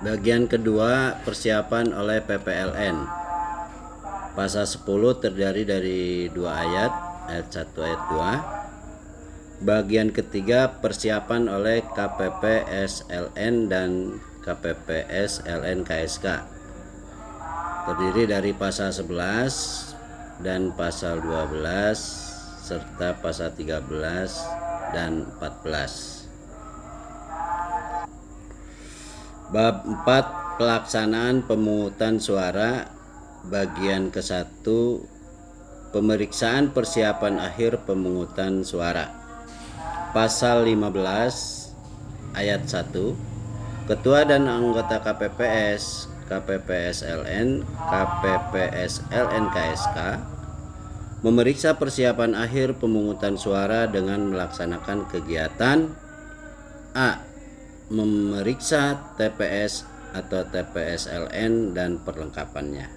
Bagian kedua, persiapan oleh PPLN. Pasal 10 terdiri dari 2 ayat, ayat 1 ayat 2. Bagian ketiga, persiapan oleh KPPSLN dan KPPSLN KSK. Terdiri dari pasal 11 dan pasal 12 serta pasal 13 dan 14. Bab 4, pelaksanaan pemungutan suara. Bagian ke-1, pemeriksaan persiapan akhir pemungutan suara. Pasal 15 ayat 1, Ketua dan anggota KPPS, KPPSLN, KPPSLN KSK memeriksa persiapan akhir pemungutan suara dengan melaksanakan kegiatan A. Memeriksa TPS atau TPSLN dan perlengkapannya.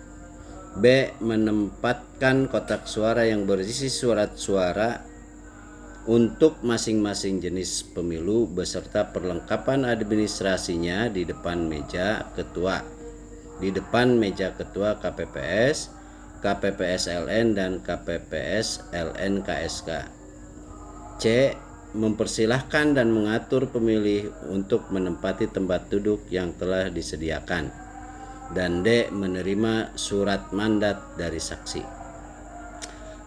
B. Menempatkan kotak suara yang berisi surat suara untuk masing-masing jenis pemilu beserta perlengkapan administrasinya di depan meja ketua. Di depan meja ketua KPPS, KPPSLN dan KPPSLN KSK. C. Mempersilahkan dan mengatur pemilih untuk menempati tempat duduk yang telah disediakan. Dan D. Menerima surat mandat dari saksi.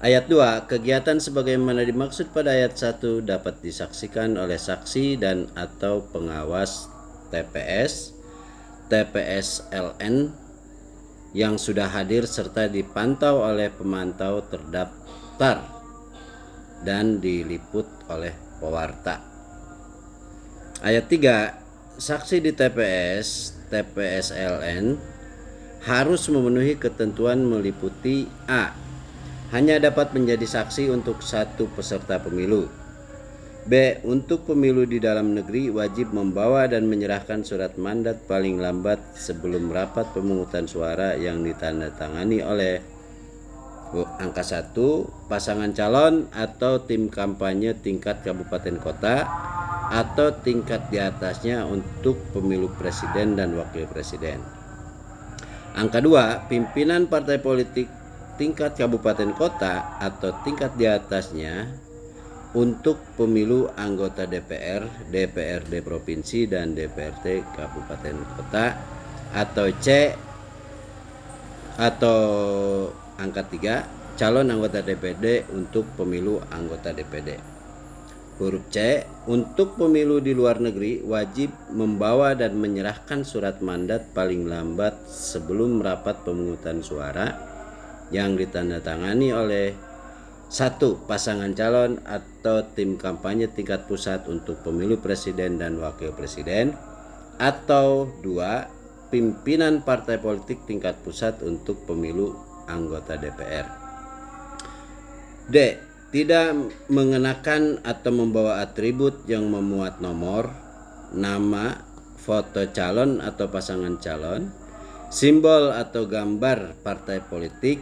Ayat 2. Kegiatan sebagaimana dimaksud pada ayat 1 dapat disaksikan oleh saksi dan atau pengawas TPS, TPSLN yang sudah hadir serta dipantau oleh pemantau terdaftar dan diliput oleh pewarta. Ayat 3. Saksi di TPS, TPSLN harus memenuhi ketentuan meliputi A. Hanya dapat menjadi saksi untuk satu peserta pemilu. B. Untuk pemilu di dalam negeri wajib membawa dan menyerahkan surat mandat paling lambat sebelum rapat pemungutan suara yang ditandatangani oleh angka 1 pasangan calon atau tim kampanye tingkat kabupaten kota atau tingkat di atasnya untuk pemilu presiden dan wakil presiden. Angka 2, pimpinan partai politik tingkat kabupaten kota atau tingkat di atasnya untuk pemilu anggota DPR, DPRD provinsi dan DPRD kabupaten kota. Atau C, atau angka 3, calon anggota DPD untuk pemilu anggota DPD. Huruf C, untuk pemilu di luar negeri wajib membawa dan menyerahkan surat mandat paling lambat sebelum rapat pemungutan suara yang ditandatangani oleh 1. Pasangan calon atau tim kampanye tingkat pusat untuk pemilu presiden dan wakil presiden, atau 2. Pimpinan partai politik tingkat pusat untuk pemilu anggota DPR. D. Tidak mengenakan atau membawa atribut yang memuat nomor, nama, foto calon atau pasangan calon, simbol atau gambar partai politik,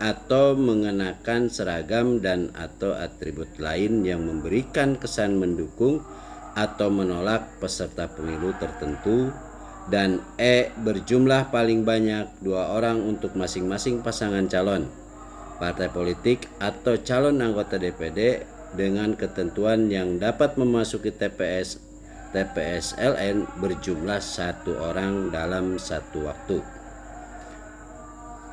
atau mengenakan seragam dan atau atribut lain yang memberikan kesan mendukung atau menolak peserta pemilu tertentu. Dan E. Berjumlah paling banyak 2 orang untuk masing-masing pasangan calon, partai politik atau calon anggota DPD dengan ketentuan yang dapat memasuki TPS, TPSLN berjumlah 1 orang dalam satu waktu.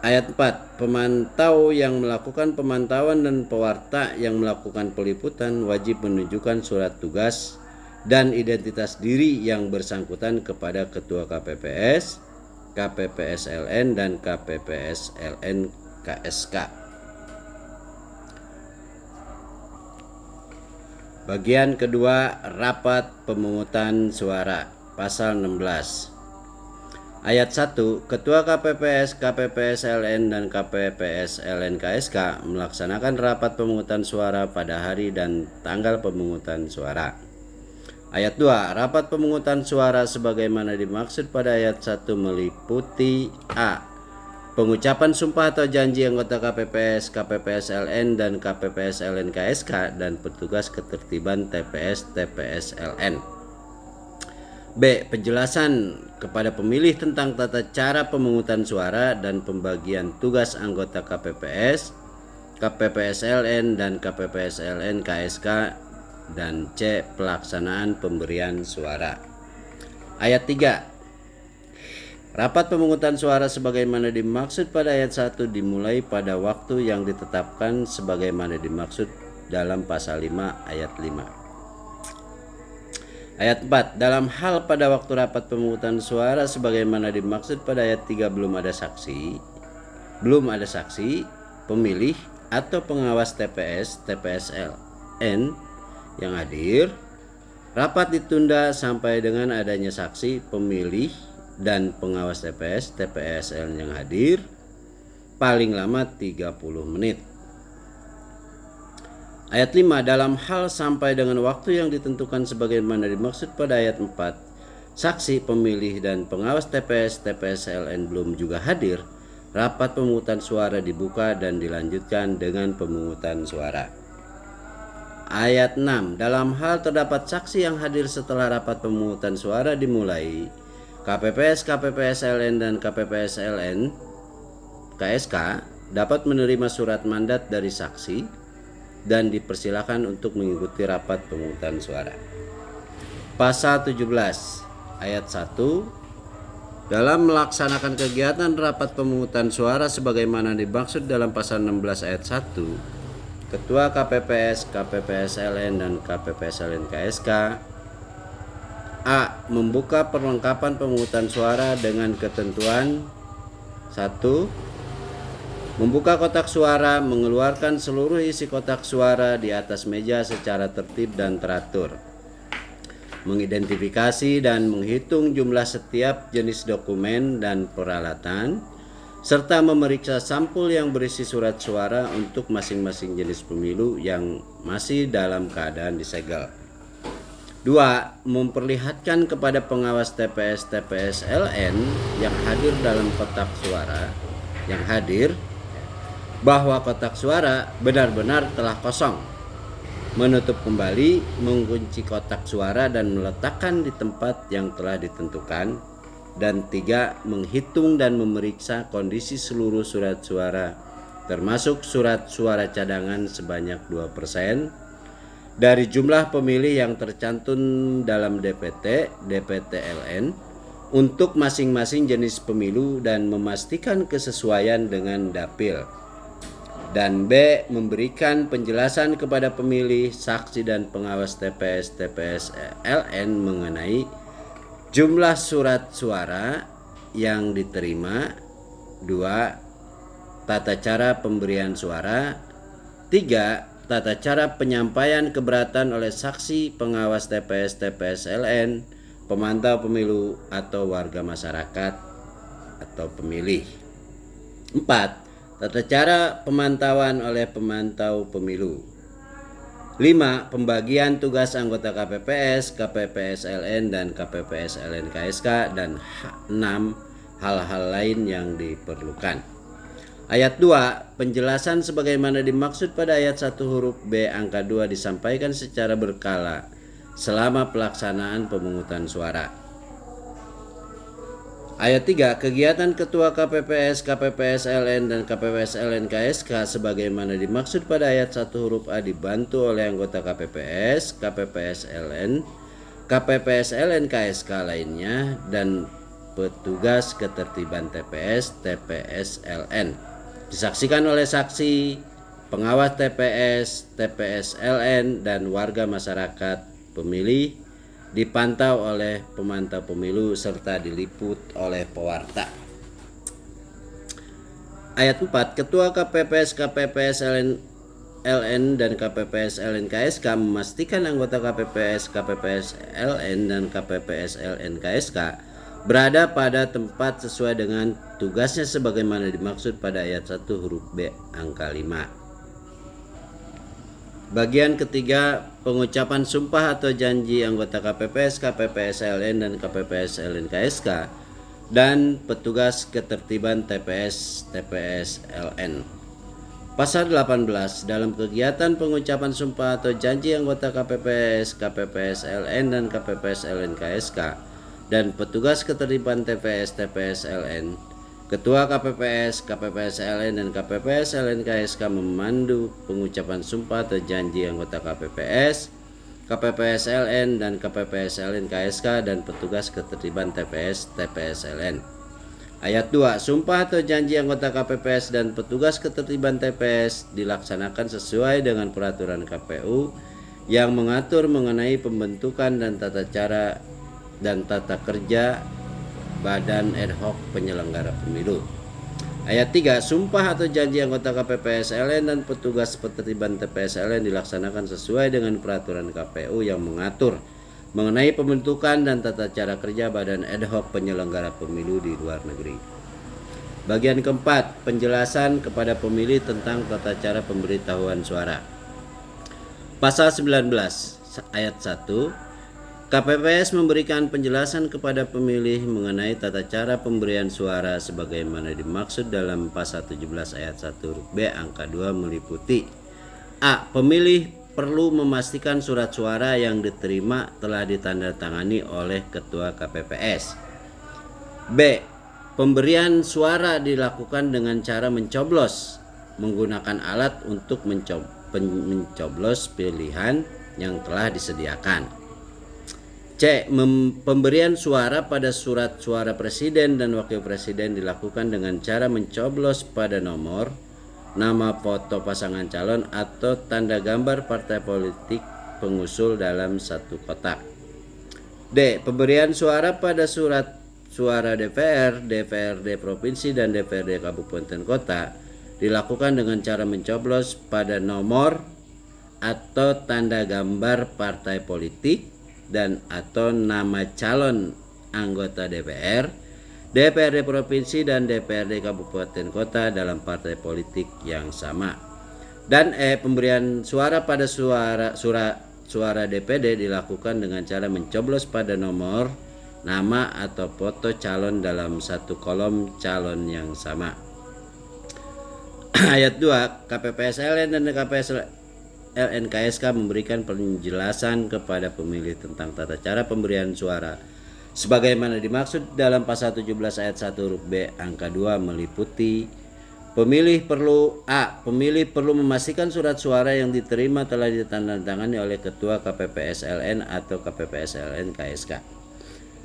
Ayat 4. Pemantau yang melakukan pemantauan dan pewarta yang melakukan peliputan wajib menunjukkan surat tugas dan identitas diri yang bersangkutan kepada Ketua KPPS, KPPSLN dan KPPSLN KSK. Bagian kedua, rapat pemungutan suara. Pasal 16 ayat 1, Ketua KPPS, KPPSLN dan KPPSLN KSK melaksanakan rapat pemungutan suara pada hari dan tanggal pemungutan suara. Ayat 2, rapat pemungutan suara sebagaimana dimaksud pada ayat 1 meliputi A. Pengucapan sumpah atau janji anggota KPPS, KPPSLN dan KPPSLN KSK dan petugas ketertiban TPS, TPSLN. B. Penjelasan kepada pemilih tentang tata cara pemungutan suara dan pembagian tugas anggota KPPS, KPPSLN dan KPPSLN KSK. Dan C. Pelaksanaan pemberian suara. Ayat 3. Rapat pemungutan suara sebagaimana dimaksud pada ayat 1 dimulai pada waktu yang ditetapkan sebagaimana dimaksud dalam pasal 5 ayat 5. Ayat 4. Dalam hal pada waktu rapat pemungutan suara sebagaimana dimaksud pada ayat 3 belum ada saksi, pemilih atau pengawas TPS, TPSLN yang hadir, rapat ditunda sampai dengan adanya saksi, pemilih dan pengawas TPS, TPSL yang hadir paling lama 30 menit. Ayat 5. Dalam hal sampai dengan waktu yang ditentukan sebagaimana dimaksud pada ayat 4, saksi, pemilih dan pengawas TPS, TPSLN belum juga hadir, rapat pemungutan suara dibuka dan dilanjutkan dengan pemungutan suara. Ayat 6. Dalam hal terdapat saksi yang hadir setelah rapat pemungutan suara dimulai, KPPS, KPPSLN dan KPPSLN KSK dapat menerima surat mandat dari saksi dan dipersilakan untuk mengikuti rapat pemungutan suara. Pasal 17 ayat 1. Dalam melaksanakan kegiatan rapat pemungutan suara sebagaimana dimaksud dalam pasal 16 ayat 1, Ketua KPPS, KPPSLN dan KPPSLN KSK A. Membuka perlengkapan pemungutan suara dengan ketentuan 1. Membuka kotak suara, mengeluarkan seluruh isi kotak suara di atas meja secara tertib dan teratur, mengidentifikasi dan menghitung jumlah setiap jenis dokumen dan peralatan, serta memeriksa sampul yang berisi surat suara untuk masing-masing jenis pemilu yang masih dalam keadaan disegel. 2. Memperlihatkan kepada pengawas TPS, TPSLN yang hadir dalam kotak suara bahwa kotak suara benar-benar telah kosong, menutup kembali, mengunci kotak suara dan meletakkan di tempat yang telah ditentukan. Dan 3. Menghitung dan memeriksa kondisi seluruh surat suara termasuk surat suara cadangan sebanyak 2% dari jumlah pemilih yang tercantum dalam DPT, DPTLN untuk masing-masing jenis pemilu dan memastikan kesesuaian dengan dapil. Dan B. Memberikan penjelasan kepada pemilih, saksi dan pengawas TPS, TPSLN mengenai jumlah surat suara yang diterima. 2. Tata cara pemberian suara. 3. Tata cara penyampaian keberatan oleh saksi, pengawas TPS, TPSLN, pemantau pemilu atau warga masyarakat atau pemilih. 4. Tata cara pemantauan oleh pemantau pemilu. 5. Pembagian tugas anggota KPPS, KPPSLN dan KPPSLN KSK. Dan 6. Hal-hal lain yang diperlukan. Ayat 2. Penjelasan sebagaimana dimaksud pada ayat 1 huruf B angka 2 disampaikan secara berkala selama pelaksanaan pemungutan suara. Ayat 3. Kegiatan Ketua KPPS, KPPSLN dan KPPSLN KSK sebagaimana dimaksud pada ayat 1 huruf A dibantu oleh anggota KPPS, KPPSLN, KPPSLN KSK lainnya dan petugas ketertiban TPS, TPSLN. Disaksikan oleh saksi, pengawas TPS, TPSLN dan warga masyarakat pemilih, dipantau oleh pemantau pemilu serta diliput oleh pewarta. Ayat 4. Ketua KPPS, KPPSLN dan KPPSLN KSK memastikan anggota KPPS, KPPSLN dan KPPSLN KSK berada pada tempat sesuai dengan tugasnya sebagaimana dimaksud pada ayat 1 huruf B angka 5. Bagian ketiga, pengucapan sumpah atau janji anggota KPPS, KPPSLN dan KPPSLN KSK dan petugas ketertiban TPS, TPSLN. Pasal 18. Dalam kegiatan pengucapan sumpah atau janji anggota KPPS, KPPSLN dan KPPSLN KSK dan petugas ketertiban TPS TPS-LN, Ketua KPPS, KPPS-LN dan KPPS-LN KSK memandu pengucapan sumpah atau janji anggota KPPS, KPPS-LN dan KPPS-LN KSK dan petugas ketertiban TPS TPS-LN. Ayat 2. Sumpah atau janji anggota KPPS dan petugas ketertiban TPS dilaksanakan sesuai dengan peraturan KPU yang mengatur mengenai pembentukan dan tata cara dan tata kerja Badan Ad Hoc Penyelenggara Pemilu. Ayat 3. Sumpah atau janji anggota KPPS LN dan petugas ketertiban TPS LN dilaksanakan sesuai dengan peraturan KPU yang mengatur mengenai pembentukan dan tata cara kerja Badan Ad Hoc Penyelenggara Pemilu di luar negeri. Bagian keempat, penjelasan kepada pemilih tentang tata cara pemberitahuan suara. Pasal 19 ayat 1, KPPS memberikan penjelasan kepada pemilih mengenai tata cara pemberian suara sebagaimana dimaksud dalam pasal 17 ayat 1 huruf B angka 2 meliputi A. Pemilih perlu memastikan surat suara yang diterima telah ditandatangani oleh Ketua KPPS. B. Pemberian suara dilakukan dengan cara mencoblos menggunakan alat untuk mencoblos pilihan yang telah disediakan. C. Pemberian suara pada surat suara presiden dan wakil presiden dilakukan dengan cara mencoblos pada nomor, nama foto pasangan calon atau tanda gambar partai politik pengusul dalam satu kotak. D. Pemberian suara pada surat suara DPR, DPRD provinsi dan DPRD kabupaten kota dilakukan dengan cara mencoblos pada nomor atau tanda gambar partai politik dan atau nama calon anggota DPR, DPRD provinsi dan DPRD kabupaten kota dalam partai politik yang sama. Dan E. Pemberian suara pada suara DPD dilakukan dengan cara mencoblos pada nomor, nama atau foto calon dalam satu kolom calon yang sama. Ayat 2, KPPS LN dan KPPS LNKSK memberikan penjelasan kepada pemilih tentang tata cara pemberian suara sebagaimana dimaksud dalam pasal 17 ayat 1 huruf B angka 2 meliputi pemilih perlu memastikan surat suara yang diterima telah ditandatangani oleh Ketua KPPS LN atau KPPS LNKSK.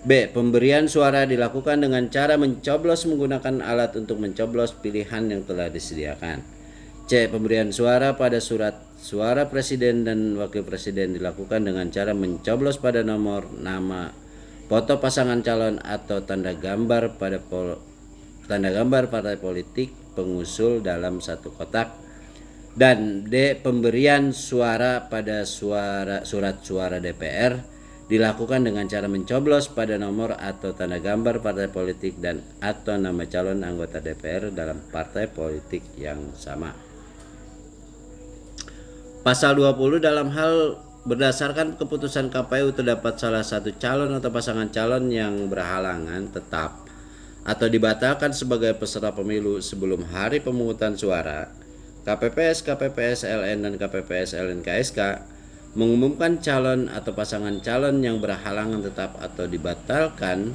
B. Pemberian suara dilakukan dengan cara mencoblos menggunakan alat untuk mencoblos pilihan yang telah disediakan. C. Pemberian suara pada surat suara presiden dan wakil presiden dilakukan dengan cara mencoblos pada nomor, nama, foto pasangan calon atau tanda gambar partai politik pengusul dalam satu kotak. Dan D. Pemberian suara pada surat suara DPR dilakukan dengan cara mencoblos pada nomor atau tanda gambar partai politik dan atau nama calon anggota DPR dalam partai politik yang sama. Pasal 20 dalam hal berdasarkan keputusan KPU terdapat salah satu calon atau pasangan calon yang berhalangan tetap atau dibatalkan sebagai peserta pemilu sebelum hari pemungutan suara, KPPS, KPPS LN dan KPPS LN KSK mengumumkan calon atau pasangan calon yang berhalangan tetap atau dibatalkan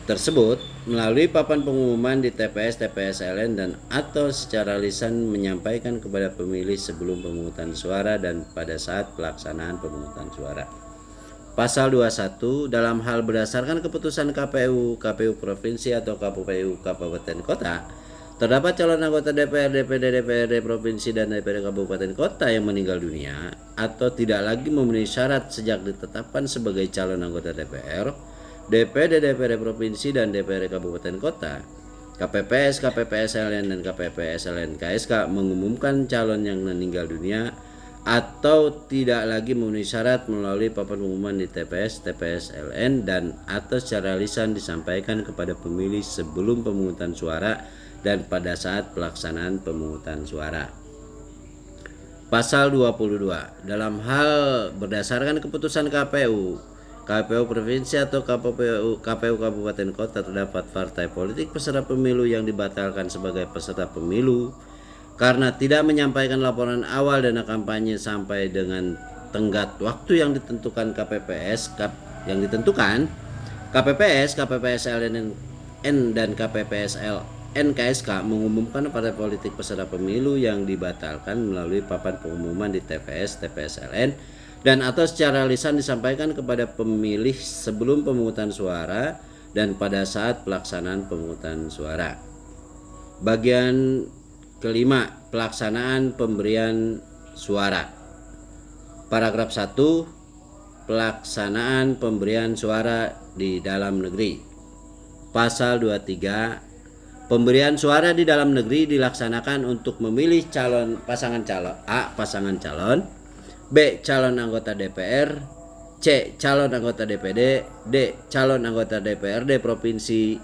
tersebut melalui papan pengumuman di TPS TPS LN dan atau secara lisan menyampaikan kepada pemilih sebelum pemungutan suara dan pada saat pelaksanaan pemungutan suara. Pasal 21 dalam hal berdasarkan keputusan KPU provinsi atau KPU kabupaten kota terdapat calon anggota DPR, DPD, DPRD provinsi dan DPRD kabupaten kota yang meninggal dunia atau tidak lagi memenuhi syarat sejak ditetapkan sebagai calon anggota DPR, DPD, DPRD provinsi dan DPRD kabupaten kota, KPPS, KPPS LN dan KPPS LN KSK mengumumkan calon yang meninggal dunia atau tidak lagi memenuhi syarat melalui papan pengumuman di TPS, TPS LN dan atau secara lisan disampaikan kepada pemilih sebelum pemungutan suara dan pada saat pelaksanaan pemungutan suara. Pasal 22 dalam hal berdasarkan keputusan KPU provinsi atau KPU kabupaten kota terdapat partai politik peserta pemilu yang dibatalkan sebagai peserta pemilu karena tidak menyampaikan laporan awal dana kampanye sampai dengan tenggat waktu yang ditentukan KPPS yang ditentukan, KPPS, KPPSLN dan KPPSLN KSK mengumumkan partai politik peserta pemilu yang dibatalkan melalui papan pengumuman di TPS, TPSLN, dan atau secara lisan disampaikan kepada pemilih sebelum pemungutan suara dan pada saat pelaksanaan pemungutan suara. Bagian kelima, pelaksanaan pemberian suara. Paragraf 1, pelaksanaan pemberian suara di dalam negeri. Pasal 23, pemberian suara di dalam negeri dilaksanakan untuk memilih pasangan calon A. Pasangan calon, B. Calon anggota DPR, C. Calon anggota DPD, D. Calon anggota DPRD provinsi,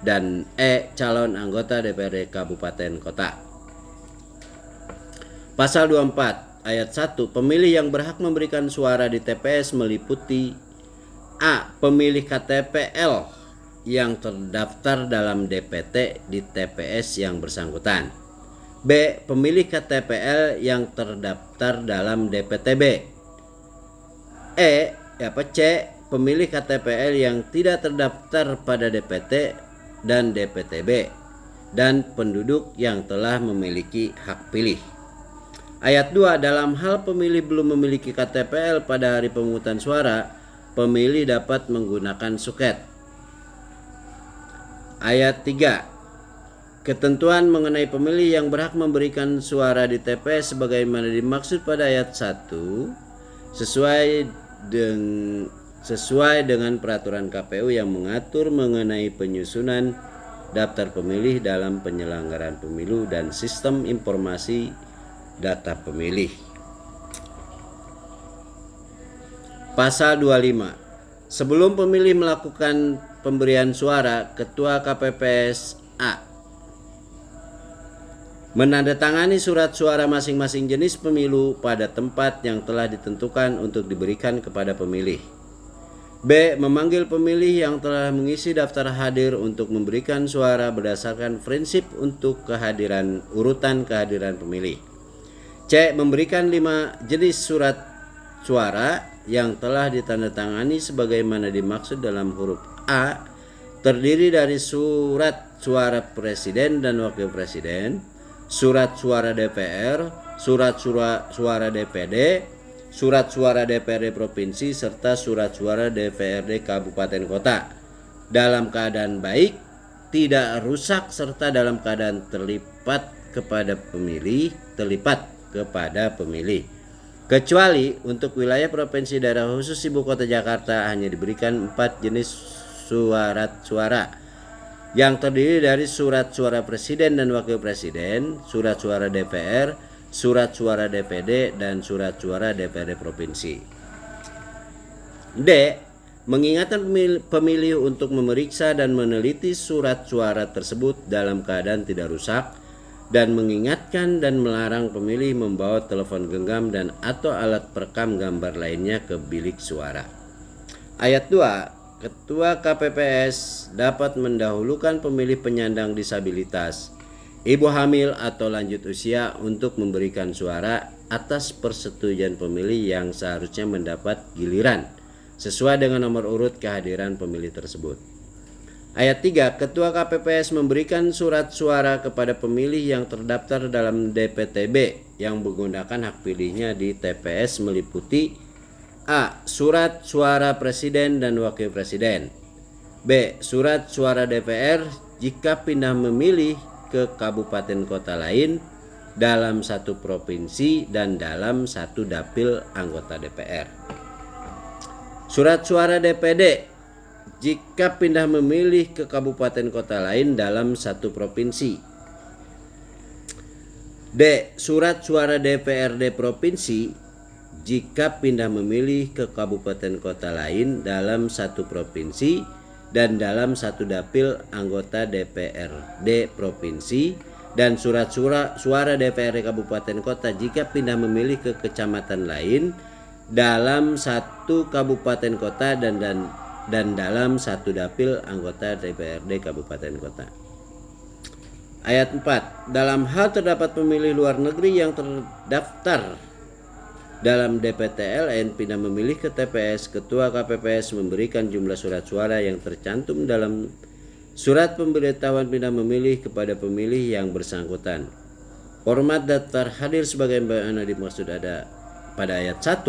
dan E. Calon anggota DPRD kabupaten kota. Pasal 24 Ayat 1, pemilih yang berhak memberikan suara di TPS meliputi A. Pemilih KTPL yang terdaftar dalam DPT di TPS yang bersangkutan. B. Pemilih KTPL yang terdaftar dalam DPTB. C. Pemilih KTPL yang tidak terdaftar pada DPT dan DPTB dan penduduk yang telah memiliki hak pilih. Ayat 2, dalam hal pemilih belum memiliki KTPL pada hari pemungutan suara, pemilih dapat menggunakan suket. Ayat 3, ketentuan mengenai pemilih yang berhak memberikan suara di TPS sebagaimana dimaksud pada ayat 1 sesuai dengan peraturan KPU yang mengatur mengenai penyusunan daftar pemilih dalam penyelenggaraan pemilu dan sistem informasi data pemilih. Pasal 25. Sebelum pemilih melakukan pemberian suara, Ketua KPPS A menandatangani surat suara masing-masing jenis pemilu pada tempat yang telah ditentukan untuk diberikan kepada pemilih. B. Memanggil pemilih yang telah mengisi daftar hadir untuk memberikan suara berdasarkan prinsip untuk urutan kehadiran pemilih. C. Memberikan 5 jenis surat suara yang telah ditandatangani sebagaimana dimaksud dalam huruf A, terdiri dari surat suara presiden dan wakil presiden, surat suara DPR, surat suara DPD, surat suara DPRD provinsi, serta surat suara DPRD kabupaten kota dalam keadaan baik, tidak rusak, serta dalam keadaan terlipat kepada pemilih, kecuali untuk wilayah provinsi daerah khusus ibu kota Jakarta hanya diberikan 4 jenis surat suara yang terdiri dari surat suara presiden dan wakil presiden, surat suara DPR, surat suara DPD, dan surat suara DPRD provinsi. D. Mengingatkan pemilih untuk memeriksa dan meneliti surat suara tersebut dalam keadaan tidak rusak, dan mengingatkan dan melarang pemilih membawa telepon genggam dan atau alat perekam gambar lainnya ke bilik suara. Ayat 2, Ketua KPPS dapat mendahulukan pemilih penyandang disabilitas, ibu hamil atau lanjut usia untuk memberikan suara atas persetujuan pemilih yang seharusnya mendapat giliran sesuai dengan nomor urut kehadiran pemilih tersebut. Ayat 3, Ketua KPPS memberikan surat suara kepada pemilih yang terdaftar dalam DPTB yang menggunakan hak pilihnya di TPS meliputi A. Surat suara presiden dan wakil presiden. B. Surat suara DPR jika pindah memilih ke kabupaten kota lain dalam satu provinsi dan dalam satu dapil anggota DPR. Surat suara DPD jika pindah memilih ke kabupaten kota lain dalam satu provinsi. D. Surat suara DPRD provinsi jika pindah memilih ke kabupaten kota lain dalam satu provinsi dan dalam satu dapil anggota DPRD provinsi, dan surat suara DPRD kabupaten kota jika pindah memilih ke kecamatan lain dalam satu kabupaten kota dan dalam satu dapil anggota DPRD kabupaten kota. Ayat 4, dalam hal terdapat pemilih luar negeri yang terdaftar Dalam DPTLN pindah memilih ke TPS, Ketua KPPS memberikan jumlah surat suara yang tercantum dalam surat pemberitahuan pindah memilih kepada pemilih yang bersangkutan. Format daftar hadir sebagaimana dimaksud ada pada ayat 1,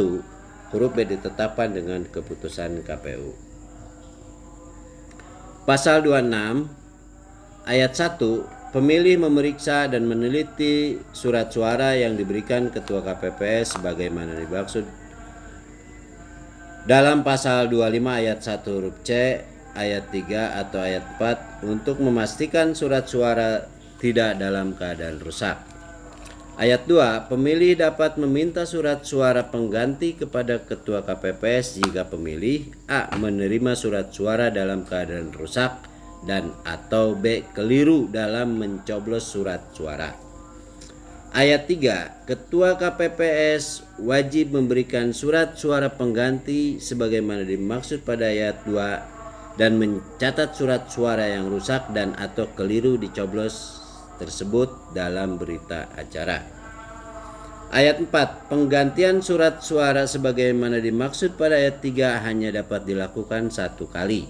huruf B ditetapkan dengan keputusan KPU. Pasal 26 ayat 1, pemilih memeriksa dan meneliti surat suara yang diberikan Ketua KPPS sebagaimana dimaksud dalam pasal 25 ayat 1 huruf C, ayat 3 atau ayat 4 untuk memastikan surat suara tidak dalam keadaan rusak. Ayat 2, pemilih dapat meminta surat suara pengganti kepada Ketua KPPS jika pemilih A. menerima surat suara dalam keadaan rusak dan atau B. keliru dalam mencoblos surat suara. Ayat 3, Ketua KPPS wajib memberikan surat suara pengganti sebagaimana dimaksud pada ayat 2 dan mencatat surat suara yang rusak dan atau keliru dicoblos tersebut dalam berita acara. Ayat 4, penggantian surat suara sebagaimana dimaksud pada ayat 3 hanya dapat dilakukan satu kali.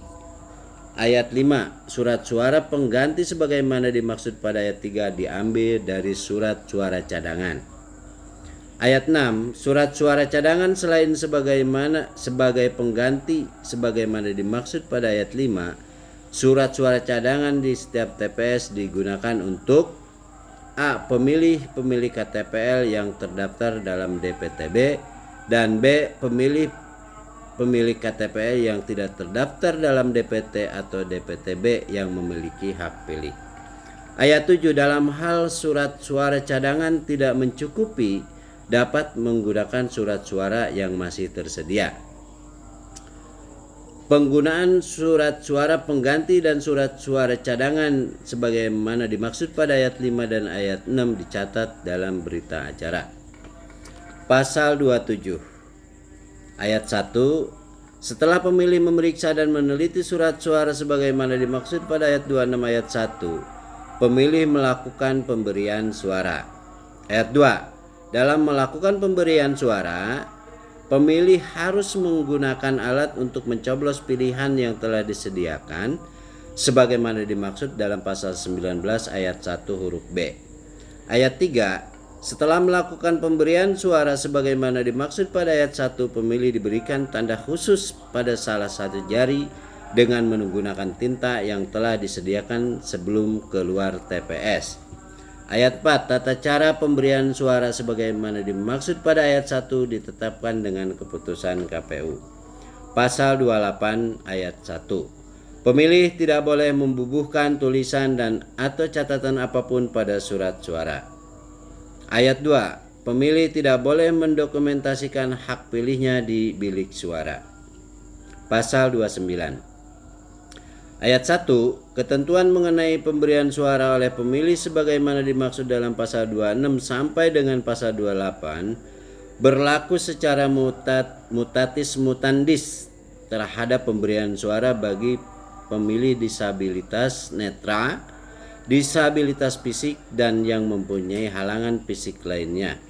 Ayat 5, surat suara pengganti sebagaimana dimaksud pada ayat 3 diambil dari surat suara cadangan. Ayat 6, surat suara cadangan selain sebagai pengganti sebagaimana dimaksud pada ayat 5, surat suara cadangan di setiap TPS digunakan untuk A. pemilih KTPL yang terdaftar dalam DPTB dan B. pemilih KTPL yang tidak terdaftar dalam DPT atau DPTB yang memiliki hak pilih. Ayat 7, dalam hal surat suara cadangan tidak mencukupi, dapat menggunakan surat suara yang masih tersedia. Penggunaan surat suara pengganti dan surat suara cadangan sebagaimana dimaksud pada ayat 5 dan ayat 6 dicatat dalam berita acara. Pasal 27 ayat 1, setelah pemilih memeriksa dan meneliti surat suara sebagaimana dimaksud pada ayat 26 ayat 1, pemilih melakukan pemberian suara. Ayat 2, dalam melakukan pemberian suara, pemilih harus menggunakan alat untuk mencoblos pilihan yang telah disediakan sebagaimana dimaksud dalam pasal 19 ayat 1 huruf B. Ayat 3, setelah melakukan pemberian suara sebagaimana dimaksud pada ayat 1, pemilih diberikan tanda khusus pada salah satu jari dengan menggunakan tinta yang telah disediakan sebelum keluar TPS. Ayat 4, tata cara pemberian suara sebagaimana dimaksud pada ayat 1 ditetapkan dengan keputusan KPU. Pasal 28 ayat 1, pemilih tidak boleh membubuhkan tulisan dan atau catatan apapun pada surat suara. Ayat 2, pemilih tidak boleh mendokumentasikan hak pilihnya di bilik suara. Pasal 29 ayat 1, ketentuan mengenai pemberian suara oleh pemilih sebagaimana dimaksud dalam pasal 26 sampai dengan pasal 28 berlaku secara mutatis mutandis terhadap pemberian suara bagi pemilih disabilitas netra, disabilitas fisik, dan yang mempunyai halangan fisik lainnya.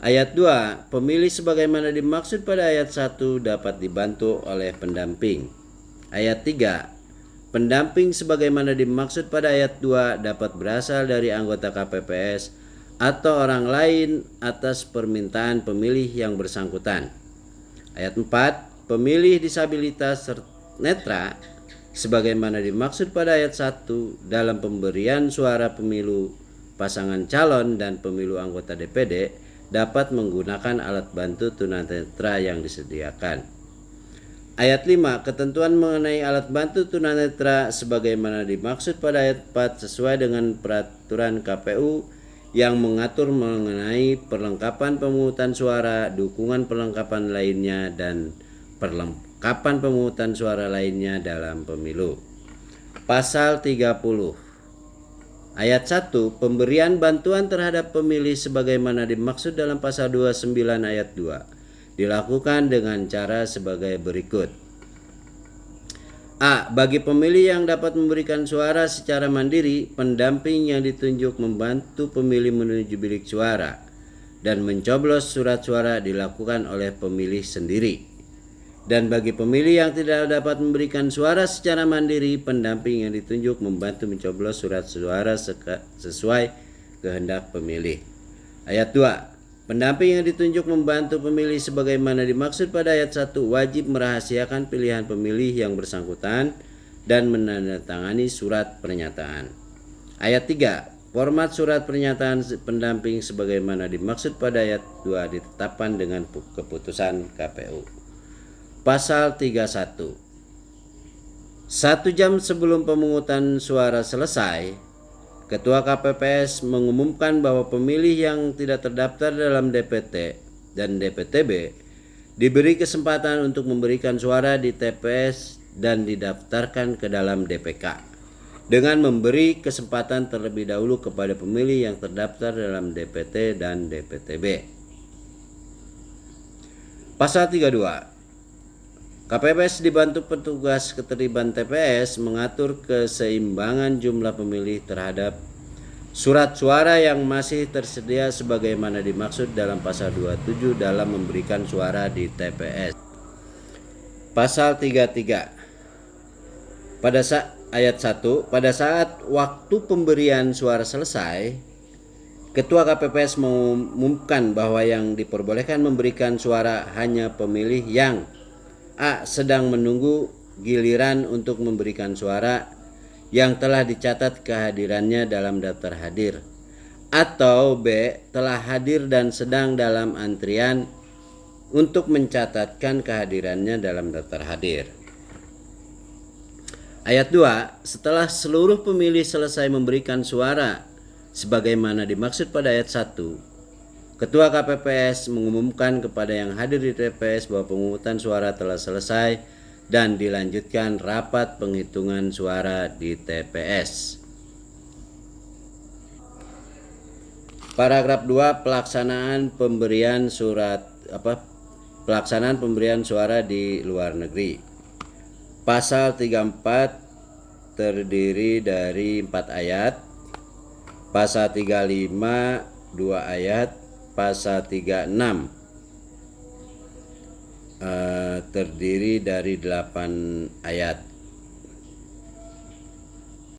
Ayat 2, pemilih sebagaimana dimaksud pada ayat 1 dapat dibantu oleh pendamping. Ayat 3, pendamping sebagaimana dimaksud pada ayat 2 dapat berasal dari anggota KPPS atau orang lain atas permintaan pemilih yang bersangkutan. Ayat 4, pemilih disabilitas netra sebagaimana dimaksud pada ayat 1 dalam pemberian suara pemilu pasangan calon dan pemilu anggota DPD dapat menggunakan alat bantu tunanetra yang disediakan. Ayat 5, ketentuan mengenai alat bantu tunanetra sebagaimana dimaksud pada ayat 4 sesuai dengan peraturan KPU yang mengatur mengenai perlengkapan pemungutan suara, dukungan perlengkapan lainnya, dan perlengkapan pemungutan suara lainnya dalam pemilu. Pasal 30 ayat 1, pemberian bantuan terhadap pemilih sebagaimana dimaksud dalam pasal 29 ayat 2 dilakukan dengan cara sebagai berikut. A. Bagi pemilih yang dapat memberikan suara secara mandiri, pendamping yang ditunjuk membantu pemilih menuju bilik suara. dan mencoblos surat suara dilakukan oleh pemilih sendiri. Dan bagi pemilih yang tidak dapat memberikan suara secara mandiri, pendamping yang ditunjuk membantu mencoblos surat suara sesuai kehendak pemilih. Ayat 2. Pendamping yang ditunjuk membantu pemilih sebagaimana dimaksud pada ayat 1 wajib merahasiakan pilihan pemilih yang bersangkutan dan menandatangani surat pernyataan. Ayat 3. Format surat pernyataan pendamping sebagaimana dimaksud pada ayat 2 ditetapkan dengan keputusan KPU. Pasal 31. 1 jam sebelum pemungutan suara selesai, Ketua KPPS mengumumkan bahwa pemilih yang tidak terdaftar dalam DPT dan DPTB diberi kesempatan untuk memberikan suara di TPS dan didaftarkan ke dalam DPK dengan memberi kesempatan terlebih dahulu kepada pemilih yang terdaftar dalam DPT dan DPTB. Pasal 32. KPPS dibantu petugas keterlibatan TPS mengatur keseimbangan jumlah pemilih terhadap surat suara yang masih tersedia sebagaimana dimaksud dalam pasal 27 dalam memberikan suara di TPS. Pasal 33. Ayat 1, pada saat waktu pemberian suara selesai, Ketua KPPS mengumumkan bahwa yang diperbolehkan memberikan suara hanya pemilih yang A. sedang menunggu giliran untuk memberikan suara yang telah dicatat kehadirannya dalam daftar hadir, atau B. telah hadir dan sedang dalam antrian untuk mencatatkan kehadirannya dalam daftar hadir. Ayat 2. Setelah seluruh pemilih selesai memberikan suara sebagaimana dimaksud pada ayat 1, Ketua KPPS mengumumkan kepada yang hadir di TPS bahwa pemungutan suara telah selesai dan dilanjutkan rapat penghitungan suara di TPS. Paragraf 2. Pelaksanaan pemberian suara di luar negeri. Pasal 34 terdiri dari 4 ayat. Pasal 35 2 ayat. Pasal 36 terdiri dari 8 ayat.